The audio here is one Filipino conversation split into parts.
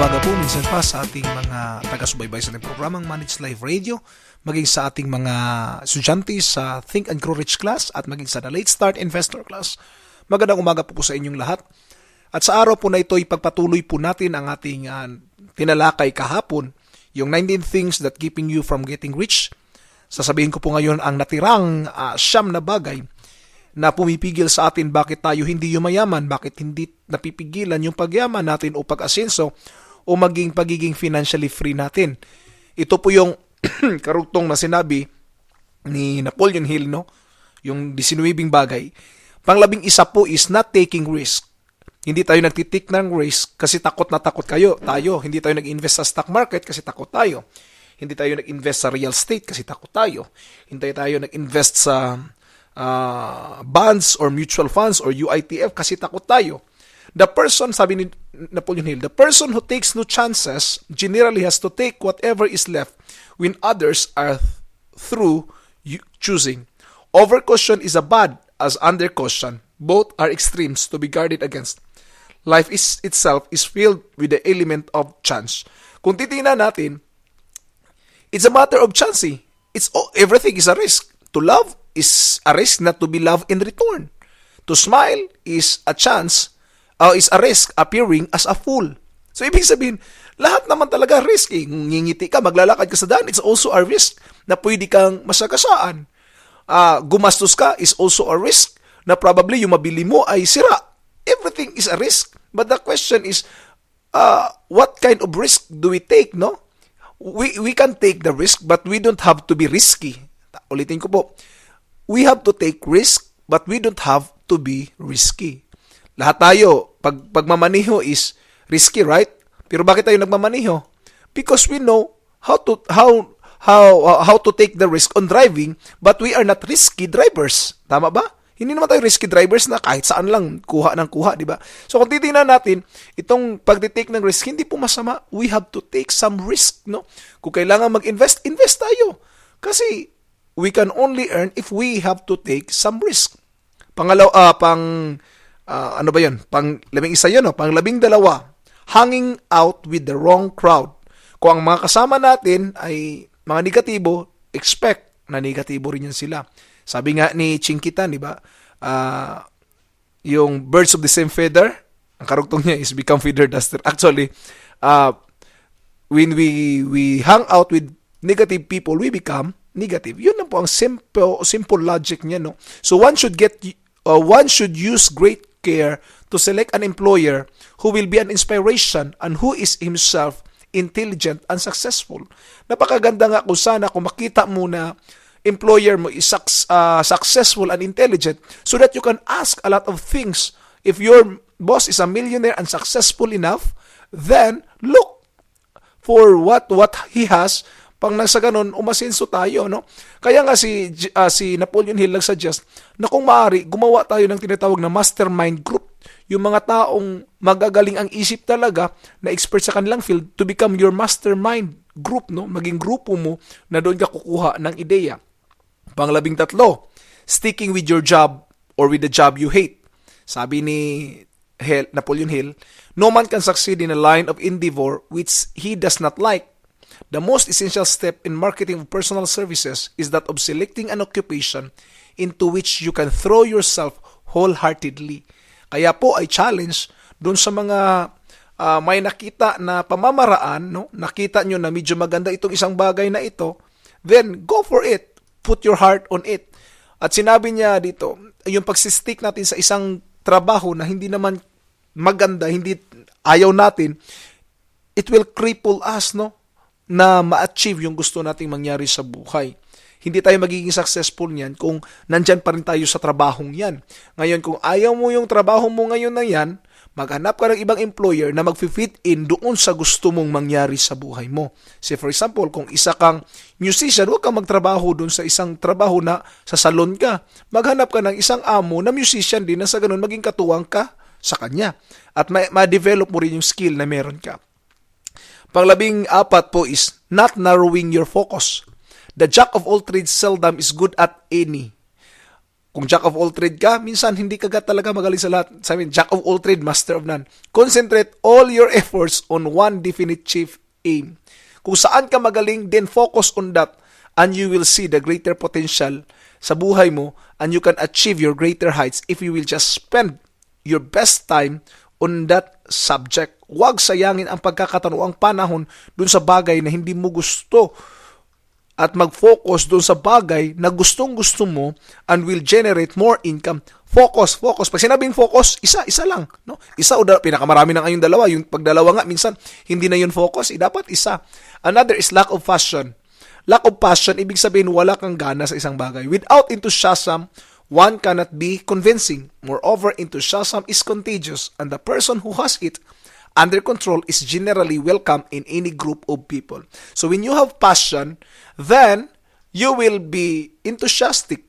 umaga po minsan pa sa ating mga taga-subaybay sa ating programang Manage Live Radio, maging sa ating mga estudyante sa Think and Grow Rich class at maging sa The Late Start Investor class. Magandang umaga po sa inyong lahat. At sa araw po na ito, ipagpatuloy po natin ang ating tinalakay kahapon, yung 19 things that keeping you from getting rich. Sasabihin ko po ngayon ang natirang 9 na bagay na pumipigil sa atin bakit tayo hindi yumayaman, bakit hindi napipigilan yung pagyaman natin o pag-asenso o maging pagiging financially free natin. Ito po yung karugtong na sinabi ni Napoleon Hill, no? Yung 19 bagay. Pang-11 po is not taking risk. Hindi tayo nagtitik ng risk kasi takot na takot tayo. Hindi tayo nag-invest sa stock market kasi takot tayo. Hindi tayo nag-invest sa real estate kasi takot tayo. Hindi tayo nag-invest sa bonds or mutual funds or UITF kasi takot tayo. The person, sabi ni Napoleon Hill, the person who takes no chances generally has to take whatever is left when others are through choosing. Overcaution is as bad as undercaution. Both are extremes to be guarded against. Life itself is filled with the element of chance. Kung titingnan natin, it's a matter of chance. Everything is a risk. To love is a risk not to be loved in return. To smile is a risk appearing as a fool. So, ibig sabihin, lahat naman talaga risk. Kung ngingiti ka, maglalakad ka sa daan, it's also a risk na pwede kang masagasaan. Gumastos ka is also a risk na probably yung mabili mo ay sira. Everything is a risk. But the question is, what kind of risk do we take, no? We can take the risk, but we don't have to be risky. Ulitin ko po. We have to take risk, but we don't have to be risky. Lahat tayo, pagmamaniho is risky, right? Pero bakit tayo nagmamaniho? Because we know how to take the risk on driving, but we are not risky drivers. Tama ba? Hindi naman tayo risky drivers na kahit saan lang kuha ng kuha, di ba? So kung titingnan natin, itong pagtitake ng risk, hindi po masama. We have to take some risk, no? Kung kailangan mag-invest, invest tayo. Kasi we can only earn if we have to take some risk. Pang-12, hanging out with the wrong crowd. Kung ang mga kasama natin ay mga negatibo, expect na negatibo rin yan sila. Sabi nga ni Chinkitan, di ba? Yung birds of the same feather, ang karugtong niya is become feather duster. Actually, when we hang out with negative people, we become negative. Yun na po ang simple logic niya, no? So one should use great care to select an employer who will be an inspiration and who is himself intelligent and successful. Napakaganda nga kung sana kung makita mo na employer mo is successful and intelligent so that you can ask a lot of things. If your boss is a millionaire and successful enough, then look for what he has. Pang nasa ganun, umasenso tayo, no? Kaya nga si Napoleon Hill nag-suggest na kung maaari, gumawa tayo ng tinatawag na mastermind group. Yung mga taong magagaling ang isip talaga na expert sa kanilang field to become your mastermind group, no? Maging grupo mo na doon ka kukuha ng ideya. Pang-13, sticking with your job or with the job you hate. Sabi ni Napoleon Hill, no man can succeed in a line of endeavor which he does not like. The most essential step in marketing of personal services is that of selecting an occupation into which you can throw yourself wholeheartedly. Kaya po ay challenge doon sa mga may nakita na pamamaraan, no? Nakita nyo na medyo maganda itong isang bagay na ito, then go for it. Put your heart on it. At sinabi niya dito, yung pagsistick natin sa isang trabaho na hindi naman maganda, hindi ayaw natin, it will cripple us, no? Na ma-achieve yung gusto nating mangyari sa buhay. Hindi tayo magiging successful niyan kung nandyan pa rin tayo sa trabahong yan. Ngayon, kung ayaw mo yung trabaho mo ngayon na yan, maghanap ka ng ibang employer na mag-fit in doon sa gusto mong mangyari sa buhay mo. Say for example, kung isa kang musician, huwag kang magtrabaho doon sa isang trabaho na sa salon ka. Maghanap ka ng isang amo na musician din na sa ganun maging katuwang ka sa kanya. At ma-develop mo rin yung skill na meron ka. Pang-14 po is not narrowing your focus. The jack of all trades seldom is good at any. Kung jack of all trade ka, minsan hindi ka talaga magaling sa lahat. Sabi, jack of all trade, master of none. Concentrate all your efforts on one definite chief aim. Kung saan ka magaling, then focus on that and you will see the greater potential sa buhay mo and you can achieve your greater heights if you will just spend your best time on that subject. Huwag sayangin ang pagkakataon o ang panahon dun sa bagay na hindi mo gusto at mag-focus dun sa bagay na gustong-gusto mo and will generate more income. Focus. Pag sinabing focus, isa lang. No? Isa o pinakamarami na ngayong dalawa. Yung pagdalawa nga, minsan, hindi na yun focus. Dapat isa. Another is lack of passion. Lack of passion, ibig sabihin wala kang gana sa isang bagay. Without enthusiasm, one cannot be convincing. Moreover, enthusiasm is contagious and the person who has it under control is generally welcome in any group of people. So when you have passion, then you will be enthusiastic.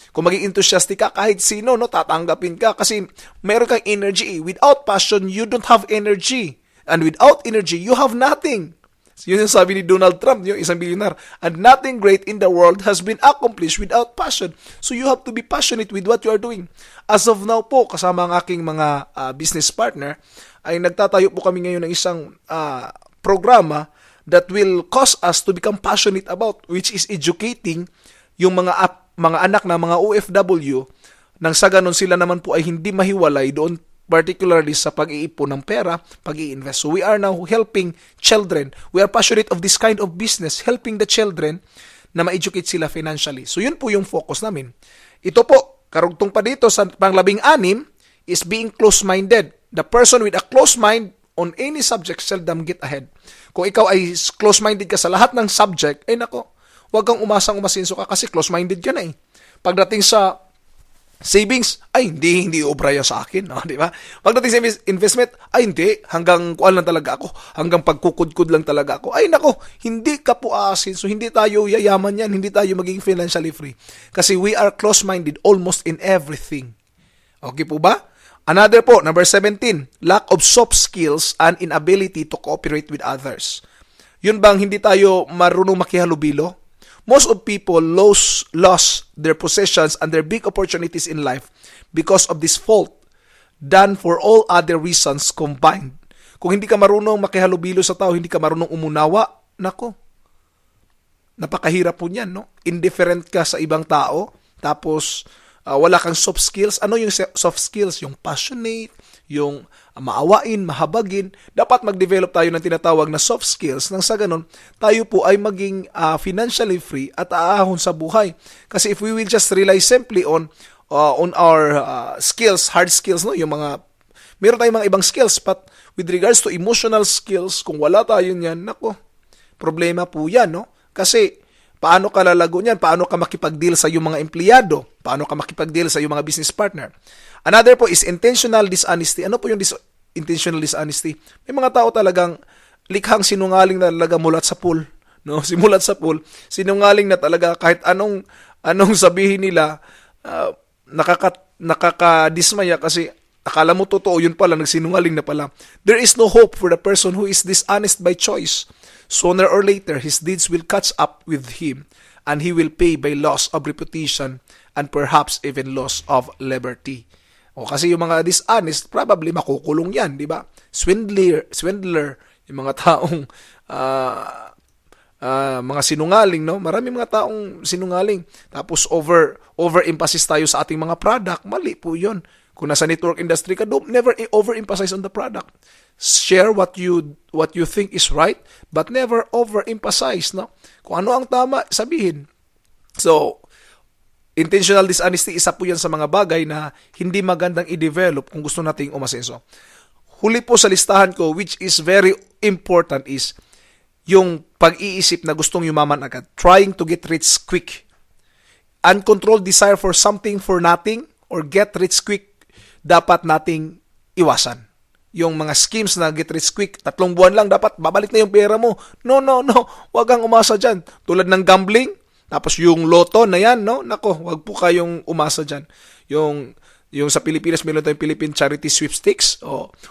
Kung maging enthusiastic ka, kahit sino, no, tatanggapin ka kasi meron kang energy. Without passion, you don't have energy. And without energy, you have nothing. So yun yung sabi ni Donald Trump, yung isang billionaire. And nothing great in the world has been accomplished without passion. So you have to be passionate with what you are doing. As of now po, kasama ang aking mga business partner, ay nagtatayo po kami ngayon ng isang programa that will cause us to become passionate about, which is educating yung mga anak na mga OFW nang sa ganun sila naman po ay hindi mahiwalay doon, particularly sa pag-iipon ng pera, pag-i-invest. So we are now helping children. We are passionate of this kind of business, helping the children na ma-educate sila financially. So yun po yung focus namin. Ito po, karugtong pa dito sa pang-16 is being close-minded. The person with a close mind on any subject seldom get ahead. Kung ikaw ay close-minded ka sa lahat ng subject, ay nako, huwag kang umasang umasinso ka kasi close-minded ka na eh. Pagdating sa savings, ay hindi obra yan sa akin, no? Di ba? Pagdating sa investment, ay hindi, hanggang kuan lang talaga ako, hanggang pagkukudkud lang talaga ako. Ay nako, hindi ka po aasin, so hindi tayo yayaman yan, hindi tayo maging financially free. Kasi we are close-minded almost in everything. Okay po ba? Another po, number 17, lack of soft skills and inability to cooperate with others. Yun bang hindi tayo marunong makihalubilo? Most of people lost their possessions and their big opportunities in life because of this fault done for all other reasons combined. Kung hindi ka marunong makihalubilo sa tao, hindi ka marunong umunawa, nako, napakahirap po niyan, no? Indifferent ka sa ibang tao, tapos wala kang soft skills. Ano yung soft skills? Yung passionate, yung maawain, mahabagin. Dapat mag-develop tayo ng tinatawag na soft skills nang sa ganun, tayo po ay maging financially free at aahon sa buhay. Kasi if we will just rely simply on our skills, hard skills, no? Yung meron tayong mga ibang skills, but with regards to emotional skills, kung wala tayo niyan, nako, problema po yan, no? Kasi paano ka lalago niyan? Paano ka makipag-deal sa iyong mga empleyado? Paano ka makipag-deal sa iyong mga business partner? Another po is intentional dishonesty. Ano po yung intentional dishonesty? May mga tao talagang likhang sinungaling na talaga mulat sa pool. No? Simulat sa pool. Sinungaling na talaga kahit anong sabihin nila, nakakadismaya kasi akala mo totoo, yun pala, nagsinungaling na pala. There is no hope for the person who is dishonest by choice. Sooner or later, his deeds will catch up with him and he will pay by loss of reputation and perhaps even loss of liberty. O kasi yung mga dishonest, probably makukulong yan, di ba? Swindler, yung mga taong mga sinungaling, no? Marami mga taong sinungaling. Tapos over-emphasis tayo sa ating mga product. Mali po yun. Kung nasa network industry ka, don't never over-emphasize on the product. Share what you think is right, but never over-emphasize, no? Kung ano ang tama, sabihin. So, intentional dishonesty, isa po yan sa mga bagay na hindi magandang i-develop kung gusto nating umasenso. Huli po sa listahan ko, which is very important, is yung pag-iisip na gustong yumaman agad. Trying to get rich quick. Uncontrolled desire for something for nothing or get rich quick, dapat nating iwasan. Yung mga schemes na get rich quick, 3 buwan lang, dapat babalik na yung pera mo. No. Huwag kang umasa dyan. Tulad ng gambling, tapos yung loto na yan, no? Nako, wag po kayong umasa dyan. Yung sa Pilipinas, meron tayong Philippine Charity Sweepstakes.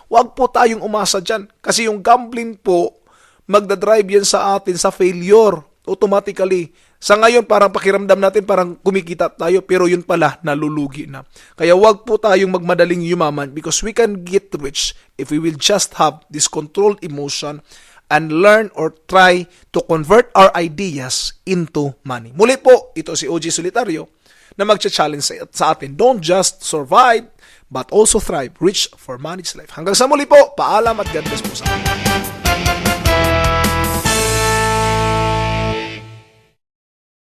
Wag po tayong umasa dyan. Kasi yung gambling po, magdadrive yan sa atin sa failure. automatically, sa ngayon parang pakiramdam natin parang kumikita tayo pero yun pala nalulugi na. Kaya wag po tayong magmadaling yumaman because we can get rich if we will just have this controlled emotion and learn or try to convert our ideas into money. Muli po, ito si OG Solitario na magcha-challenge sa atin. Don't just survive but also thrive. Rich for managed life. Hanggang sa muli po, paalam at God bless po sa atin.